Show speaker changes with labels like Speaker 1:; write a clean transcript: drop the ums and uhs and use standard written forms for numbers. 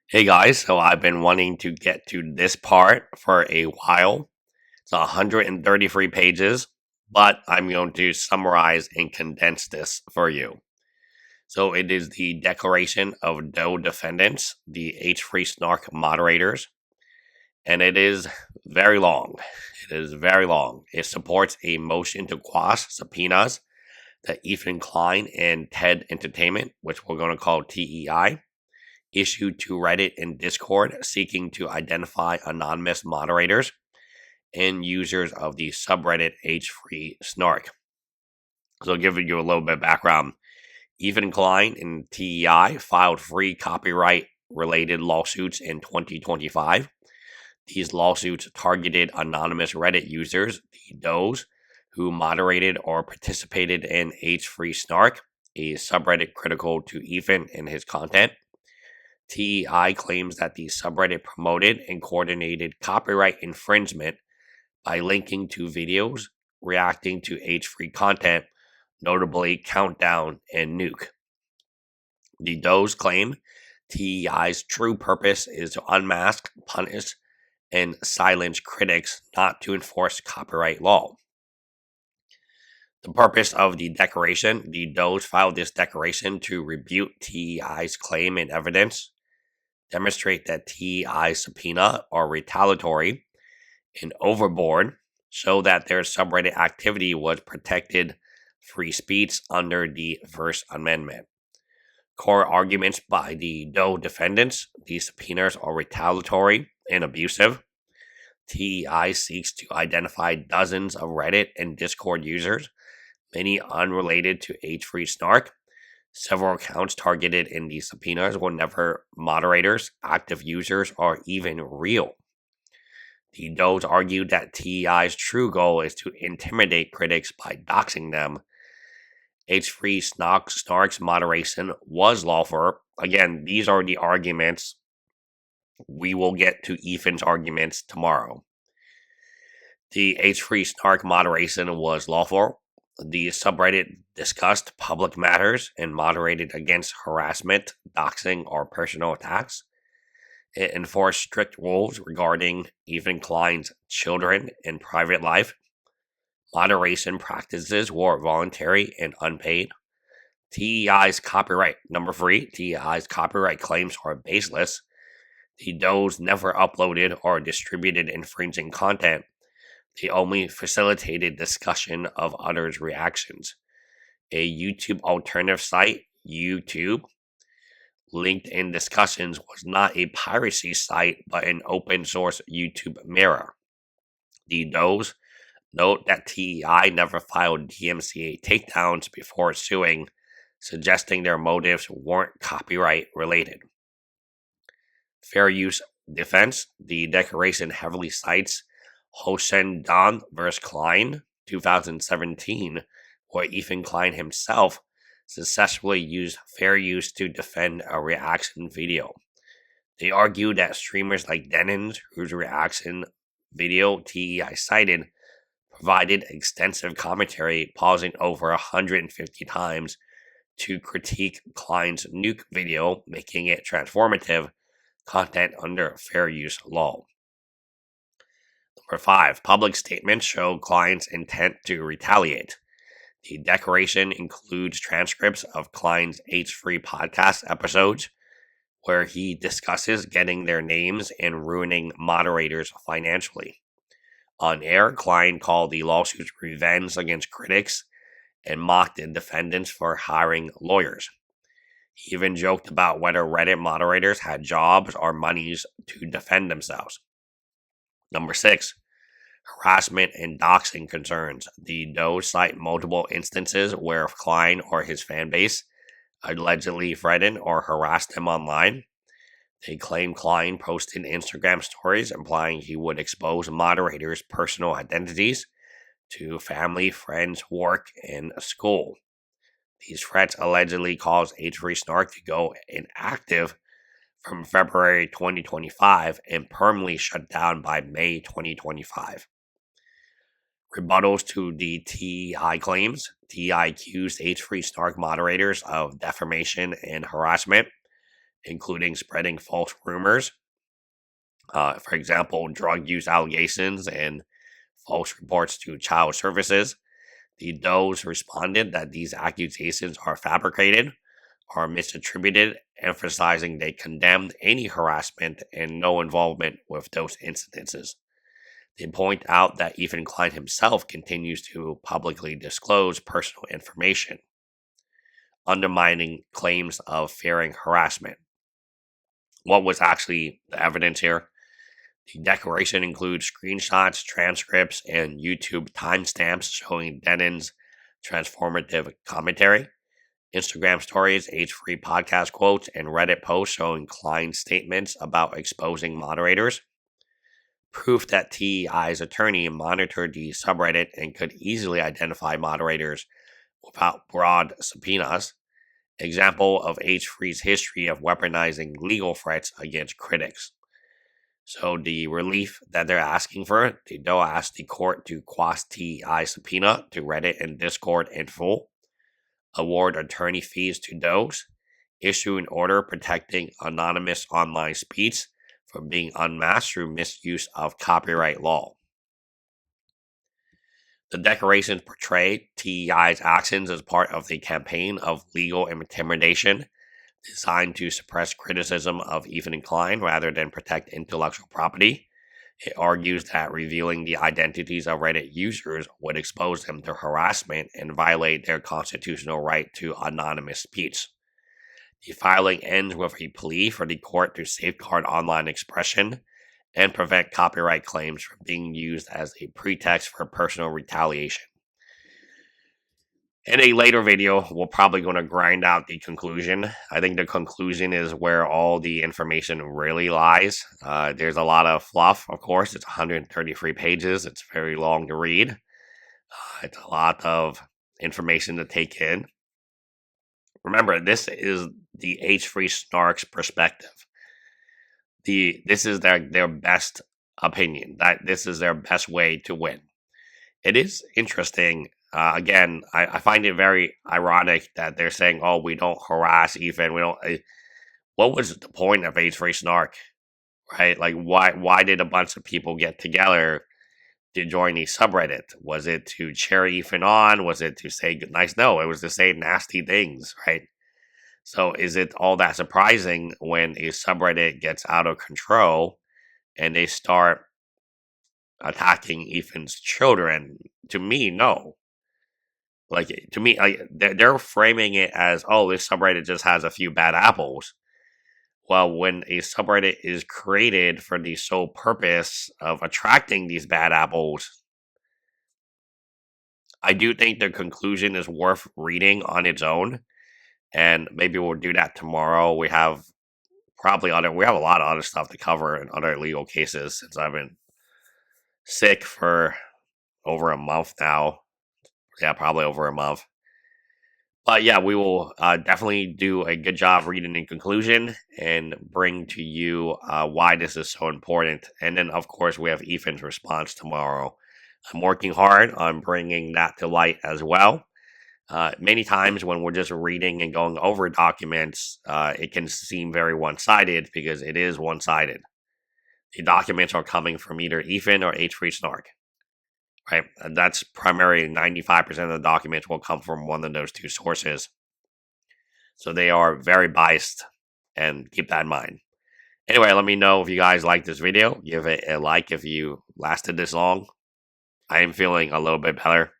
Speaker 1: Hey guys, so I've been wanting to get to this part for a while. It's 133 pages, but I'm going to summarize and condense this for you. So it is the Declaration of No Defendants, the H3Snark moderators, and it is very long. It is very long. It supports a motion to quash subpoenas that Ethan Klein and TED Entertainment, which we're going to call TEI, issued to Reddit and Discord seeking to identify anonymous moderators and users of the subreddit H3Snark. So, giving you a little bit of background, Ethan Klein and TEI filed free copyright related lawsuits in 2025. These lawsuits targeted anonymous Reddit users, those who moderated or participated in H3Snark, a subreddit critical to Ethan and his content. TEI claims that the subreddit promoted and coordinated copyright infringement by linking to videos reacting to age-free content, notably Countdown and Nuke. The Does claim TEI's true purpose is to unmask, punish, and silence critics, not to enforce copyright law. The purpose of the declaration: the Does filed this declaration to rebut TEI's claim and evidence, demonstrate that TEI's subpoena are retaliatory and overboard, so that their subreddit activity was protected free speech under the First Amendment. Core arguments by the Doe defendants: these subpoenas are retaliatory and abusive. TEI seeks to identify dozens of Reddit and Discord users, many unrelated to H3Snark. Several accounts targeted in these subpoenas were never moderators, active users, or even real. The Does argued that TEI's true goal is to intimidate critics by doxing them. H3Snark's moderation was lawful. Again, these are the arguments. We will get to Ethan's arguments tomorrow. The H3Snark moderation was lawful. The subreddit discussed public matters and moderated against harassment, doxing, or personal attacks. It enforced strict rules regarding Ethan Klein's children and private life. Moderation practices were voluntary and unpaid. TEI's copyright, number 3, TEI's copyright claims are baseless. The Does never uploaded or distributed infringing content. They only facilitated discussion of others' reactions. A YouTube alternative site, YouTube, linked in discussions, was not a piracy site but an open source YouTube mirror. The Does note that TEI never filed DMCA takedowns before suing, suggesting their motives weren't copyright related. Fair use defense: the declaration heavily cites Hoshen Dan vs. Klein, 2017, where Ethan Klein himself successfully used fair use to defend a reaction video. They argue that streamers like Denon's, whose reaction video TEI cited, provided extensive commentary, pausing over 150 times to critique Klein's Nuke video, making it transformative content under fair use law. Number 5, public statements show Klein's intent to retaliate. The declaration includes transcripts of Klein's H3 podcast episodes, where he discusses getting their names and ruining moderators financially. On air, Klein called the lawsuits revenge against critics and mocked the defendants for hiring lawyers. He even joked about whether Reddit moderators had jobs or monies to defend themselves. Number 6, harassment and doxing concerns. The Does cite multiple instances where Klein or his fanbase allegedly threatened or harassed him online. They claim Klein posted Instagram stories implying he would expose moderators' personal identities to family, friends, work, and school. These threats allegedly caused H3Snark to go inactive from February 2025 and permanently shut down by May 2025. Rebuttals to the TEI claims: TEI accused H3Snark moderators of defamation and harassment. including spreading false rumors. For example, drug use allegations and false reports to child services. The Does responded that these accusations are fabricated or misattributed, emphasizing they condemned any harassment and no involvement with those incidences. They point out that even Klein himself continues to publicly disclose personal information, undermining claims of fearing harassment. What was actually the evidence here? The declaration includes screenshots, transcripts, and YouTube timestamps showing Denon's transformative commentary, Instagram stories, H3 podcast quotes, and Reddit posts showing Klein's statements about exposing moderators. Proof that TEI's attorney monitored the subreddit and could easily identify moderators without broad subpoenas. Example of H3's history of weaponizing legal threats against critics. So the relief that they're asking for, they don't ask the court to quash TEI subpoena to Reddit and Discord in full, award attorney fees to those, issue an order protecting anonymous online speech from being unmasked through misuse of copyright law. The declarations portray TEI's actions as part of a campaign of legal intimidation designed to suppress criticism of Ethan and Klein rather than protect intellectual property. It argues that revealing the identities of Reddit users would expose them to harassment and violate their constitutional right to anonymous speech. The filing ends with a plea for the court to safeguard online expression and prevent copyright claims from being used as a pretext for personal retaliation. In a later video, we're probably going to grind out the conclusion. I think the conclusion is where all the information really lies. There's a lot of fluff, of course. It's 133 pages. It's very long to read. It's a lot of information to take in. Remember, this is the H3Snark's perspective. This is their best opinion. That this is their best way to win. It is interesting. Again, I find it very ironic that they're saying, "Oh, we don't harass Ethan. We don't." What was the point of H3Snark, right? Like, why did a bunch of people get together to join the subreddit? Was it to cheer Ethan on? Was it to say good nice? No, it was to say nasty things, right? So, is it all that surprising when a subreddit gets out of control and they start attacking Ethan's children? To me, no. Like, to me, they're framing it as, oh, this subreddit just has a few bad apples. Well, when a subreddit is created for the sole purpose of attracting these bad apples, I do think the conclusion is worth reading on its own. And maybe we'll do that tomorrow. We have a lot of other stuff to cover in other legal cases since I've been sick for over a month now. Yeah, probably over a month. But yeah, we will definitely do a good job reading in conclusion and bring to you why this is so important. And then, of course, we have Ethan's response tomorrow. I'm working hard on bringing that to light as well. Many times when we're just reading and going over documents, it can seem very one-sided because it is one-sided. The documents are coming from either Ethan or H3Snark. Right, and that's primarily 95% of the documents will come from one of those two sources. So they are very biased, and keep that in mind. Anyway, let me know if you guys like this video. Give it a like if you lasted this long. I am feeling a little bit better.